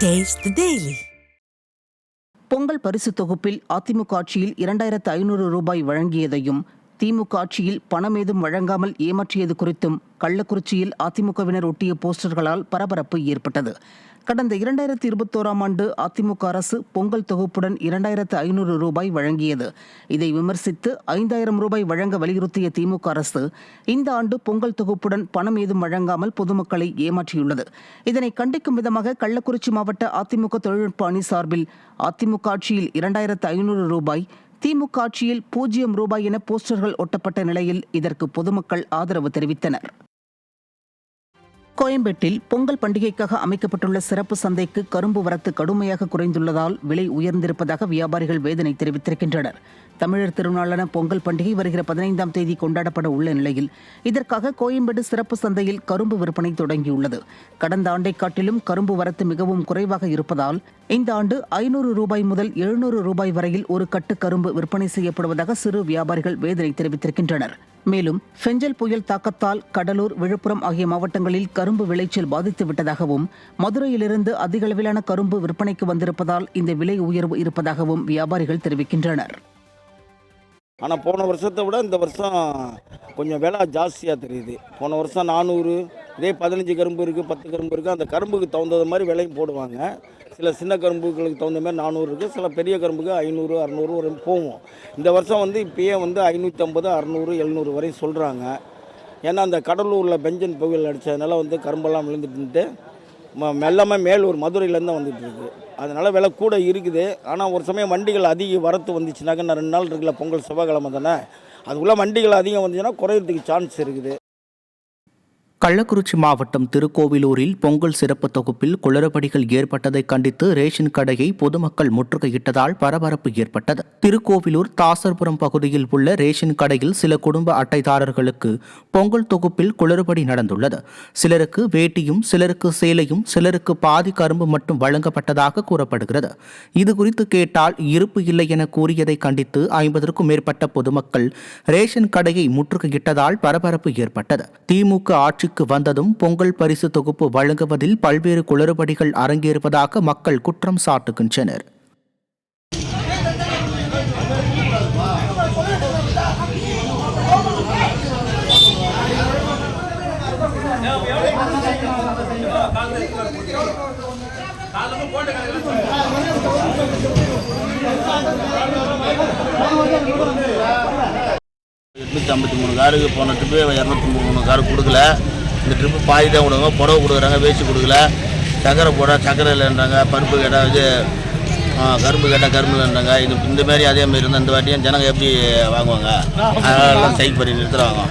Taste the Daily. Pongal பரிசு தொகுப்பில் அதிமுக ஆட்சியில் 2500 ரூபாய் வழங்கியதையும் திமுக ஆட்சியில் பணமேதும் வழங்காமல் ஏமாற்றியது குறித்தும் கள்ளக்குறிச்சியில் அதிமுகவினர் ஒட்டிய போஸ்டர்களால் பரபரப்பு ஏற்பட்டது. கடந்த 2021ஆம் ஆண்டு அதிமுக அரசு பொங்கல் தொகுப்புடன் 2500 ரூபாய் வழங்கியது. இதை விமர்சித்து 5000 ரூபாய் வழங்க வலியுறுத்திய திமுக அரசு இந்த ஆண்டு பொங்கல் தொகுப்புடன் பணம் ஏதும் வழங்காமல் பொதுமக்களை ஏமாற்றியுள்ளது. இதனை கண்டிக்கும் விதமாக கள்ளக்குறிச்சி மாவட்ட அதிமுக தொழில்நுட்ப அணி சார்பில் அதிமுக ஆட்சியில் 2500 ரூபாய், திமுக ஆட்சியில் 0 ரூபாய் என போஸ்டர்கள் ஒட்டப்பட்ட நிலையில் இதற்கு பொதுமக்கள் ஆதரவு தெரிவித்தனர். கோயம்பேட்டில் பொங்கல் பண்டிகைக்காக அமைக்கப்பட்டுள்ள சிறப்பு சந்தைக்கு கரும்பு வரத்து கடுமையாக குறைந்துள்ளதால் விலை உயர்ந்திருப்பதாக வியாபாரிகள் வேதனை தெரிவித்திருக்கின்றனர். தமிழர் திருநாளான பொங்கல் பண்டிகை வருகிற 15ஆம் தேதி கொண்டாடப்பட உள்ள நிலையில் இதற்காக கோயம்பேடு சிறப்பு சந்தையில் கரும்பு விற்பனை தொடங்கியுள்ளது. கடந்த ஆண்டை காட்டிலும் கரும்பு வரத்து மிகவும் குறைவாக இருப்பதால் இந்த ஆண்டு 500 ரூபாய் முதல் 700 ரூபாய் வரையில் ஒரு கட்டு கரும்பு விற்பனை செய்யப்படுவதாக சிறு வியாபாரிகள் வேதனை தெரிவித்திருக்கின்றனர். மேலும் பெஞ்சல் புயல் தாக்கத்தால் கடலூர், விழுப்புரம் ஆகிய மாவட்டங்களில் கரும்பு விளைச்சல் பாதித்து விட்டதாகவும் மதுரையிலிருந்து அதிக அளவிலான கரும்பு விற்பனைக்கு வந்திருப்பதால் இந்த விலை உயர்வு இருப்பதாகவும் வியாபாரிகள் தெரிவிக்கின்றனர். ஆனால் போன வருஷத்தை விட இந்த வருஷம் கொஞ்சம் விலை ஜாஸ்தியாக தெரியுது. போன வருஷம் 400, இதே 15 கரும்பு இருக்குது, 10 கரும்பு இருக்குது. அந்த கரும்புக்கு தகுந்த மாதிரி விலையும் போடுவாங்க. சில சின்ன கரும்புகளுக்கு தகுந்த மாதிரி 400 இருக்குது, சில பெரிய கரும்புக்கு 500, 600 வரை போகும். இந்த வருஷம் இப்பயே 550, 600, 700 வரை சொல்கிறாங்க. ஏன்னா அந்த கடலூரில் பெஞ்சன் புயல் அடித்ததுனால கரும்பெல்லாம் விழுந்துட்டு மெல்லமாக மேலூர் மதுரையிலேருந்து வந்துட்டு இருக்கு. அதனால் விலை கூட இருக்குது. ஆனால் ஒரு சமயம் வண்டிகள் அதிக வரத்து வந்துச்சுனாக்கா, நான் 2 நாள் இருக்குல்ல, பொங்கல் செவ்வாய்க்கிழமை தானே, அதுக்குள்ளே வண்டிகள் அதிகம் வந்துச்சுன்னா குறையிறதுக்கு சான்ஸ் இருக்குது. கள்ளக்குறிச்சி மாவட்டம் திருக்கோவிலூரில் பொங்கல் சிறப்பு தொகுப்பில் குளறுபடிகள் ஏற்பட்டதை கண்டித்து ரேஷன் கடையை பொதுமக்கள் முற்றுகையிட்டதால் பரபரப்பு ஏற்பட்டது. திருக்கோவிலூர் தாசர்புரம் பகுதியில் உள்ள ரேஷன் கடையில் சில குடும்ப அட்டைதாரர்களுக்கு பொங்கல் தொகுப்பில் குளறுபடி நடந்துள்ளது. சிலருக்கு வேட்டியும், சிலருக்கு சேலையும், சிலருக்கு பாதி கரும்பு மட்டும் வழங்கப்பட்டதாக கூறப்படுகிறது. இதுகுறித்து கேட்டால் இருப்பு இல்லை என கூறியதை கண்டித்து 50க்கும் மேற்பட்ட பொதுமக்கள் ரேஷன் கடையை முற்றுகையிட்டதால் பரபரப்பு ஏற்பட்டது. திமுக ஆட்சி வந்ததும் பொங்கல் பரிசு தொகுப்பு வழங்குவதில் பல்வேறு குளறுபடிகள் அரங்கேறுவதாக மக்கள் குற்றம் சாட்டுகின்றனர். காருக்கு போன ட்ரிப்பு 203 காரு கொடுக்கல. இந்த ட்ரிப்பு பாதி தான் கொடுங்க, புடவை கொடுக்குறாங்க, வேஸ்ட்டு கொடுக்கல. சக்கரை போட சக்கரை இல்லைன்றாங்க, பருப்பு கேட்டால் கரும்பு கேட்டால் கரும்பு இல்லைன்றாங்க. இந்த மாதிரி அதே மாதிரி இருந்தால் இந்த வாட்டியும் ஜனங்க எப்படி வாங்குவாங்க? அதெல்லாம் சைட் பண்ணி நிறுத்துறாங்க.